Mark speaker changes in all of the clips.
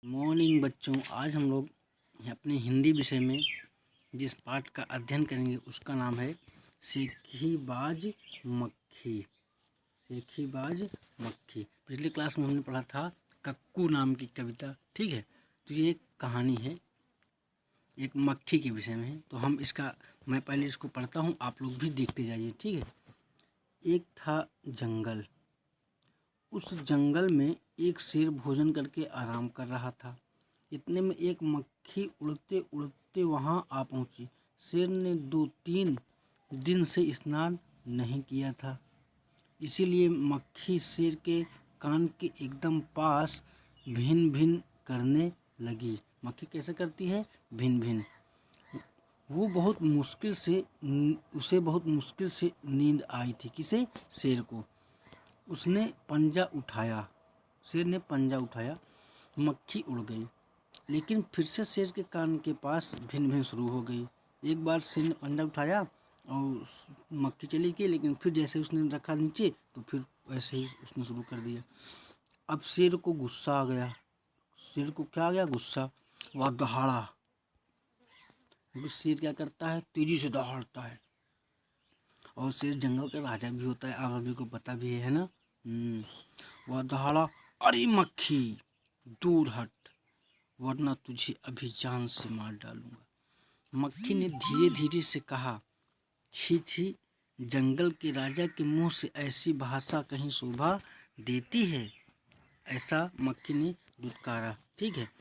Speaker 1: Morning बच्चों, आज हम लोग अपने हिंदी विषय में जिस पाठ का अध्ययन करेंगे उसका नाम है सेखीबाज मक्खी। सेखीबाज मक्खी। पिछले क्लास में हमने पढ़ा था कक्कू नाम की कविता, ठीक है। तो ये एक कहानी है, एक मक्खी के विषय में है। तो मैं पहले इसको पढ़ता हूँ, आप लोग भी देखते जाइए, ठीक है। एक था जंगल। उस जंगल में एक शेर भोजन करके आराम कर रहा था। इतने में एक मक्खी उड़ते उड़ते वहां आ पहुंची। शेर ने 2-3 दिन से स्नान नहीं किया था, इसीलिए मक्खी शेर के कान के एकदम पास भिन भिन करने लगी। मक्खी कैसे करती है? भिन भिन। उसे बहुत मुश्किल से नींद आई थी। किसे? शेर को। उसने पंजा उठाया, शेर ने पंजा उठाया, मक्खी उड़ गई। लेकिन फिर से शेर के कान के पास भिन भिन शुरू हो गई। एक बार शेर ने पंजा उठाया और मक्खी चली गई, लेकिन फिर जैसे उसने रखा नीचे तो फिर वैसे ही उसने शुरू कर दिया। अब शेर को गुस्सा आ गया। शेर को क्या आ गया? गुस्सा। वह दहाड़ा। शेर क्या करता है? तेजी से दहाड़ता है। और शेर जंगल का राजा भी होता है, आप सभी को पता भी है ना। वह दहाड़ा, अरे मक्खी दूर हट, वरना तुझे अभी जान से मार डालूंगा। मक्खी ने धीरे धीरे से कहा, छी छी, जंगल के राजा के मुंह से ऐसी भाषा कहीं शोभा देती है? ऐसा मक्खी ने दुत्कारा, ठीक है।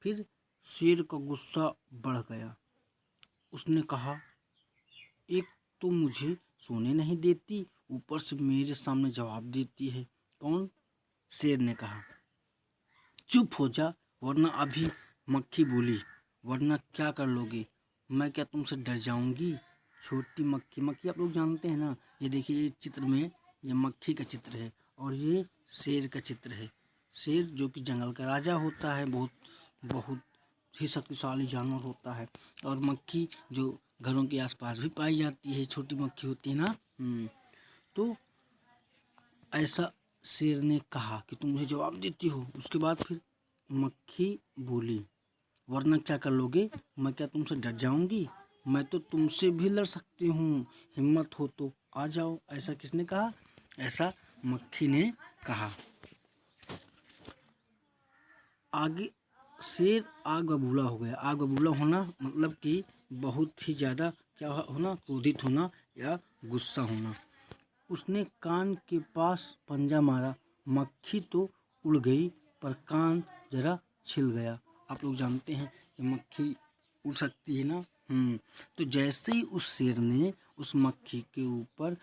Speaker 1: फिर शेर का गुस्सा बढ़ गया। उसने कहा, एक तो मुझे सोने नहीं देती, ऊपर से मेरे सामने जवाब देती है। कौन? शेर ने कहा। चुप हो जा, वरना अभी। मक्खी बोली, वरना क्या कर लोगे? मैं क्या तुमसे डर जाऊंगी? छोटी मक्खी। मक्खी आप लोग जानते हैं ना। ये देखिए, ये चित्र में ये मक्खी का चित्र है और ये शेर का चित्र है। शेर जो कि जंगल का राजा होता है, बहुत बहुत ही शक्तिशाली जानवर होता है। और मक्खी जो घरों के आसपास भी पाई जाती है, छोटी मक्खी होती है ना। तो ऐसा शेर ने कहा कि तुम मुझे जवाब देती हो। उसके बाद फिर मक्खी बोली, वरना क्या कर लोगे? मैं क्या तुमसे डर जाऊंगी? मैं तो तुमसे भी लड़ सकती हूँ, हिम्मत हो तो आ जाओ। ऐसा किसने कहा? ऐसा मक्खी ने कहा। आगे शेर आग बबूला हो गया। आग बबूला होना मतलब कि बहुत ही ज़्यादा क्या होना? क्रोधित होना या गुस्सा होना। उसने कान के पास पंजा मारा। मक्खी तो उड़ गई पर कान जरा छिल गया। आप लोग जानते हैं कि मक्खी उड़ सकती है ना। तो जैसे ही उस शेर ने उस मक्खी के ऊपर,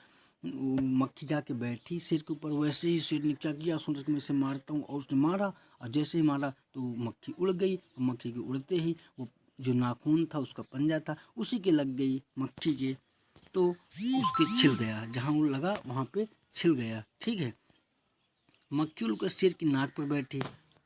Speaker 1: मक्खी जाके बैठी शेर के ऊपर, वैसे ही शेर ने क्या किया? सोचा कि मैं इसे मारता हूँ, और उसने मारा। और जैसे ही मारा तो मक्खी उड़ गई। और मक्खी के उड़ते ही वो जो नाखून था, उसका पंजा था, उसी के लग गई मक्खी के, तो उसके छिल गया। जहाँ वो लगा वहाँ पे छिल गया, ठीक है। मक्खी उड़कर शेर की नाक पर बैठी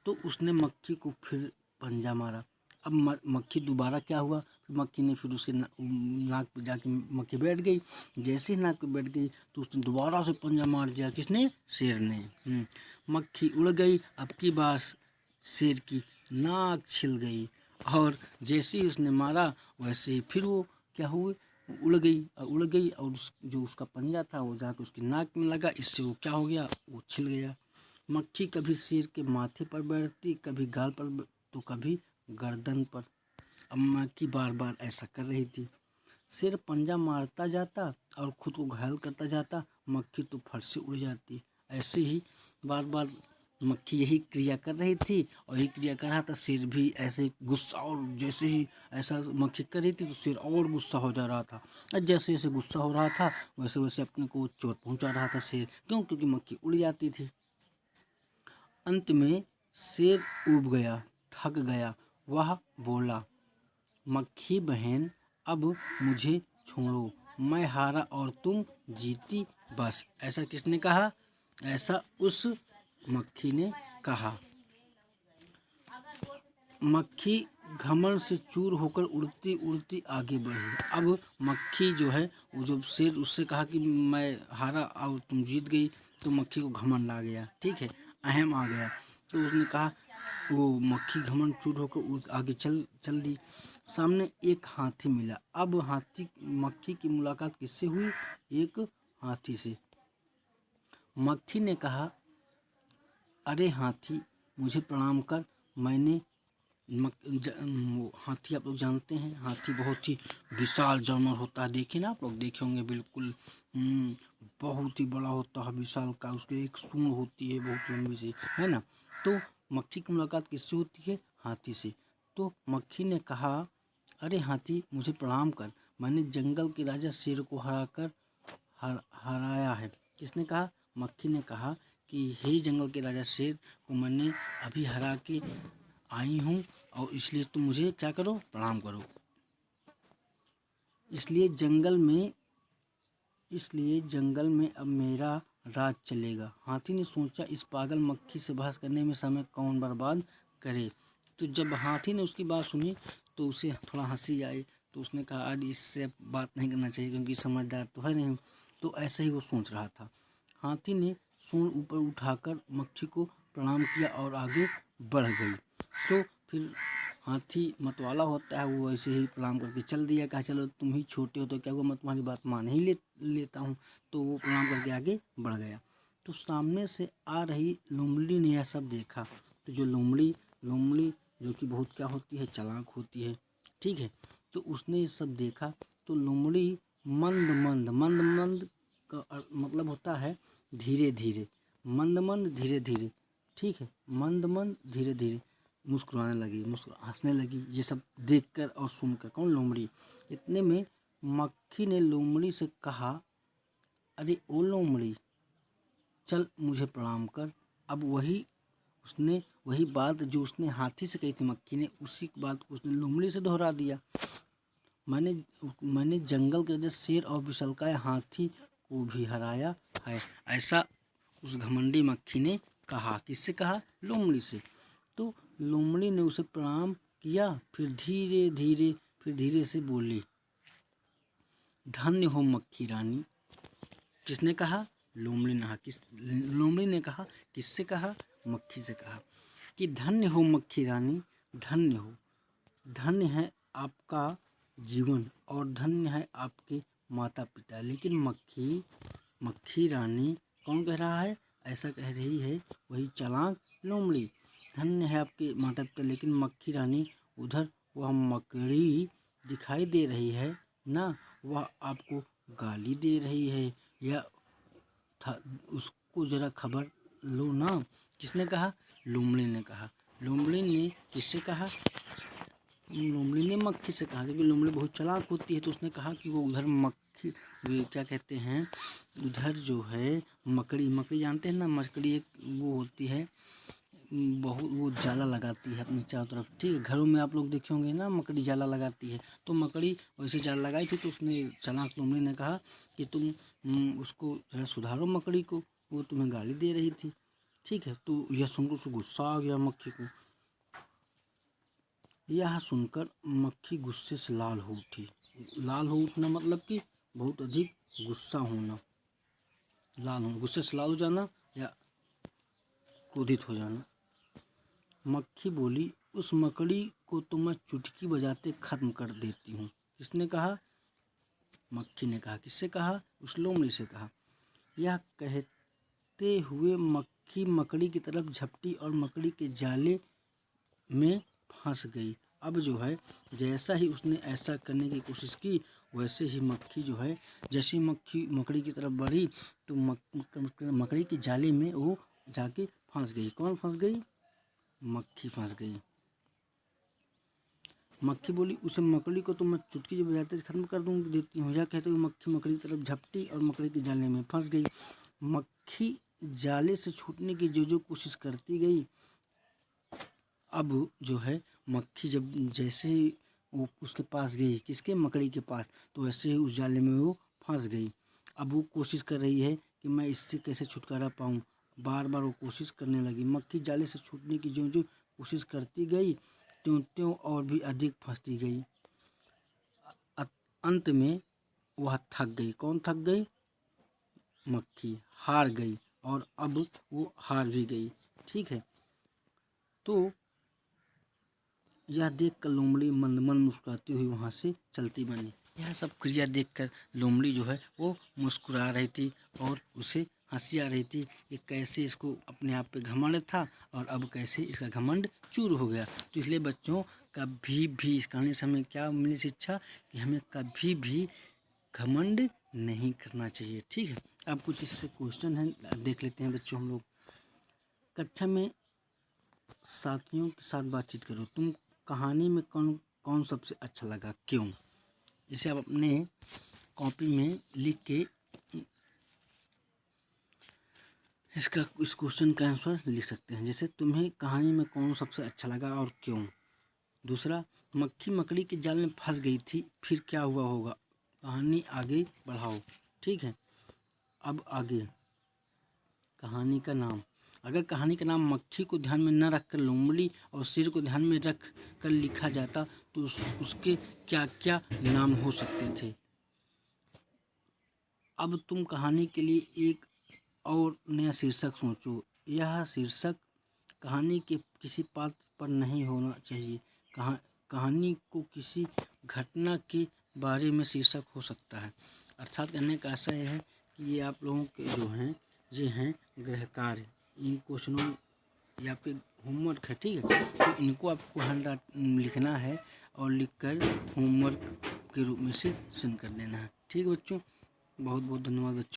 Speaker 1: तो उसने मक्खी को फिर पंजा मारा। अब मक्खी दोबारा क्या हुआ? मक्खी ने फिर उसके नाक पे जाके मक्खी बैठ गई। जैसे ही नाक पे बैठ गई तो उसने दोबारा से पंजा मार दिया। किसने? शेर ने। मक्खी उड़ गई। अब की बार शेर की नाक छिल गई, और जैसे ही उसने मारा वैसे ही फिर वो क्या हुए? उड़ गई और जो उसका पंजा था वो जाकर उसकी नाक में लगा। इससे वो क्या हो गया? वो छिल गया। मक्खी कभी शेर के माथे पर बैठती, कभी गाल पर, तो कभी गर्दन पर। अब मक्खी बार बार ऐसा कर रही थी। शेर पंजा मारता जाता और खुद को घायल करता जाता, मक्खी तो फट से उड़ जाती। ऐसे ही बार बार मक्खी यही क्रिया कर रही थी और यही क्रिया कर रहा था। शेर भी ऐसे गुस्सा, और जैसे ही ऐसा मक्खी कर रही थी तो शेर और गुस्सा हो जा रहा था। और जैसे जैसे गुस्सा हो रहा था वैसे वैसे अपने को चोट पहुंचा रहा था शेर। क्यों? क्योंकि मक्खी उड़ जाती थी। अंत में शेर ऊब गया, थक गया। वह बोला, मक्खी बहन, अब मुझे छोड़ो, मैं हारा और तुम जीती, बस। ऐसा किसने कहा? ऐसा उस मक्खी ने कहा। मक्खी घमंड से चूर होकर उड़ती उड़ती आगे बढ़ी। अब मक्खी जो है, वो जब शेर उससे कहा कि मैं हारा और तुम जीत गई, तो मक्खी को घमंड आ गया, ठीक है, अहम आ गया। तो उसने कहा, वो मक्खी घमंड चूर होकर आगे चल दी। सामने एक हाथी मिला। अब मक्खी की मुलाकात किससे हुई? एक हाथी से। मक्खी ने कहा, अरे हाथी, मुझे प्रणाम कर। मैंने हाथी आप लोग जानते हैं, हाथी बहुत ही विशाल जानवर होता है। देखिए ना, आप लोग देखे होंगे, बिल्कुल बहुत ही बड़ा होता है, विशाल का। उसके एक सूंड होती है बहुत लंबी सी, है ना। तो मक्खी की मुलाकात किससे होती है? हाथी से। तो मक्खी ने कहा, अरे हाथी, मुझे प्रणाम कर। मैंने जंगल के राजा शेर को हराया है। किसने कहा? मक्खी ने कहा कि हे जंगल के राजा शेर को मैंने अभी हरा के आई हूँ, और इसलिए तुम मुझे क्या करो? प्रणाम करो। इसलिए जंगल में अब मेरा राज चलेगा। हाथी ने सोचा, इस पागल मक्खी से बहस करने में समय कौन बर्बाद करे। तो जब हाथी ने उसकी बात सुनी तो उसे थोड़ा हंसी आई। तो उसने कहा, अरे इससे बात नहीं करना चाहिए, क्योंकि समझदार तो है नहीं। तो ऐसे ही वो सोच रहा था। हाथी ने सूंड ऊपर उठाकर मक्खी को प्रणाम किया और आगे बढ़ गई। तो फिर हाथी मतवाला होता है, वो ऐसे ही प्रणाम करके चल दिया। कहा, चलो तुम ही छोटे हो तो क्या हुआ, मैं तुम्हारी बात मान ही लेता हूँ। तो वो प्रणाम करके आगे बढ़ गया। तो सामने से आ रही लोमड़ी ने यह सब देखा। तो जो लोमड़ी जो कि बहुत क्या होती है, चालाक होती है, ठीक है। तो उसने ये सब देखा। तो लोमड़ी मंद मंद का मतलब होता है धीरे धीरे, मंद धीरे धीरे, ठीक है। मंद धीरे धीरे मुस्कुराने लगी, हंसने लगी, ये सब देखकर और सुनकर। कौन? लोमड़ी। इतने में मक्खी ने लोमड़ी से कहा, अरे ओ लोमड़ी, चल मुझे प्रणाम कर। अब वही बात जो उसने हाथी से कही थी मक्खी ने, उसी बात को उसने लोमड़ी से दोहरा दिया। मैंने जंगल के राजा शेर और विशालकाय हाथी को भी हराया है, ऐसा उस घमंडी मक्खी ने कहा। किससे कहा? लोमड़ी से। तो लोमड़ी ने उसे प्रणाम किया, फिर धीरे से बोली, धन्य हो मक्खी रानी। किसने कहा? लोमड़ी ने कहा। किससे कहा? मक्खी से कहा कि धन्य हो मक्खी रानी, धन्य हो। धन्य है आपका जीवन और धन्य है आपके माता पिता। लेकिन मक्खी रानी कौन कह रहा है? ऐसा कह रही है वही चालाक लोमड़ी। धन्य है आपके माता पिता, लेकिन मक्खी रानी, उधर वह मकड़ी दिखाई दे रही है ना, वह आपको गाली दे रही है, या उसको जरा खबर लो ना। किसने कहा? लोमड़ी ने कहा। लोमड़ी ने किससे कहा? लोमड़ी ने मक्खी से कहा, क्योंकि लोमड़ी बहुत चालाक होती है। तो उसने कहा कि वो उधर क्या कहते हैं, उधर जो है मकड़ी जानते हैं ना, मकड़ी एक वो होती है, बहुत वो जाला लगाती है अपने चारों तरफ, ठीक है। घरों में आप लोग देखे होंगे ना, मकड़ी जाला लगाती है। तो मकड़ी वैसे जाला लगाई थी। तो उसने चालाक लोमड़ी ने कहा कि तुम उसको जरा सुधारो मकड़ी को, वो तुम्हें गाली दे रही थी, ठीक है। तो यह सुनकर उसको गुस्सा आ गया मक्खी को। यह सुनकर मक्खी गुस्से से लाल हो उठी। लाल हो उठना मतलब कि बहुत अधिक गुस्सा होना, गुस्से से लाल हो जाना या क्रोधित हो जाना। मक्खी बोली, उस मकड़ी को तो मैं चुटकी बजाते खत्म कर देती हूँ। किसने कहा? मक्खी ने कहा। किससे कहा? उस लोमड़ी से कहा। यह कहते हुए मक्खी मकड़ी की तरफ झपटी और मकड़ी के जाले में फंस गई। अब जो है, जैसा ही उसने ऐसा करने की कोशिश की, वैसे ही मक्खी जो है, जैसे ही मक्खी मकड़ी की तरफ बढ़ी, तो मकड़ी के जाले में वो जाके फंस गई। कौन फंस गई? मक्खी फंस गई। मक्खी बोली, उसे मकड़ी को तो मैं चुटकी बजाते खत्म कर देती हूँ। यह कहते हुए मक्खी मकड़ी की तरफ झपटी और मकड़ी के जाले में फंस गई। मक्खी जाले से छूटने की जो कोशिश करती गई, अब जो है मक्खी जैसे ही वो उसके पास गई, किसके? मकड़ी के पास, तो वैसे ही उस जाले में वो फंस गई। अब वो कोशिश कर रही है कि मैं इससे कैसे छुटकारा पाऊँ। बार बार वो कोशिश करने लगी। मक्खी जाले से छूटने की जो कोशिश करती गई, त्यों और भी अधिक फंसती गई। अंत में वह थक गई। कौन थक गई? मक्खी हार गई, और अब वो हार भी गई, ठीक है। तो यह देखकर लोमड़ी मंद मंद मुस्कुराती हुई वहाँ से चलती बनी। यह सब क्रिया देखकर लोमड़ी जो है वो मुस्कुरा रही थी और उसे हंसी आ रही थी कि कैसे इसको अपने आप पे घमंड था और अब कैसे इसका घमंड चूर हो गया। तो इसलिए बच्चों कभी भी इस कहानी से हमें क्या मिली शिक्षा कि हमें कभी भी घमंड नहीं करना चाहिए। ठीक है, अब कुछ इससे क्वेश्चन है देख लेते हैं बच्चों हम लोग। कक्षा में साथियों के साथ बातचीत करो। तुम कहानी में कौन कौन सबसे अच्छा लगा, क्यों? इसे आप अपने कॉपी में लिख के इस क्वेश्चन का आंसर लिख सकते हैं। जैसे तुम्हें कहानी में कौन सबसे अच्छा लगा और क्यों? दूसरा, मक्खी मकड़ी के जाल में फंस गई थी, फिर क्या हुआ होगा? कहानी आगे बढ़ाओ। ठीक है, अब आगे कहानी का नाम। अगर कहानी का नाम मक्खी को ध्यान में न रखकर लोमड़ी और शेर को ध्यान में रख कर लिखा जाता तो उसके क्या क्या नाम हो सकते थे? अब तुम कहानी के लिए एक और नया शीर्षक सोचो। यह शीर्षक कहानी के किसी पात्र पर नहीं होना चाहिए। कहानी को किसी घटना के बारे में शीर्षक हो सकता है। अर्थात कहने का आशय है कि ये आप लोगों के जो हैं ये हैं गृह कार्य, इन क्वेश्चनों या फिर होमवर्क है। ठीक है, तो इनको आपको लिखना है और लिखकर होमवर्क के रूप में से सेंड कर देना है। ठीक है बच्चों, बहुत बहुत धन्यवाद बच्चों।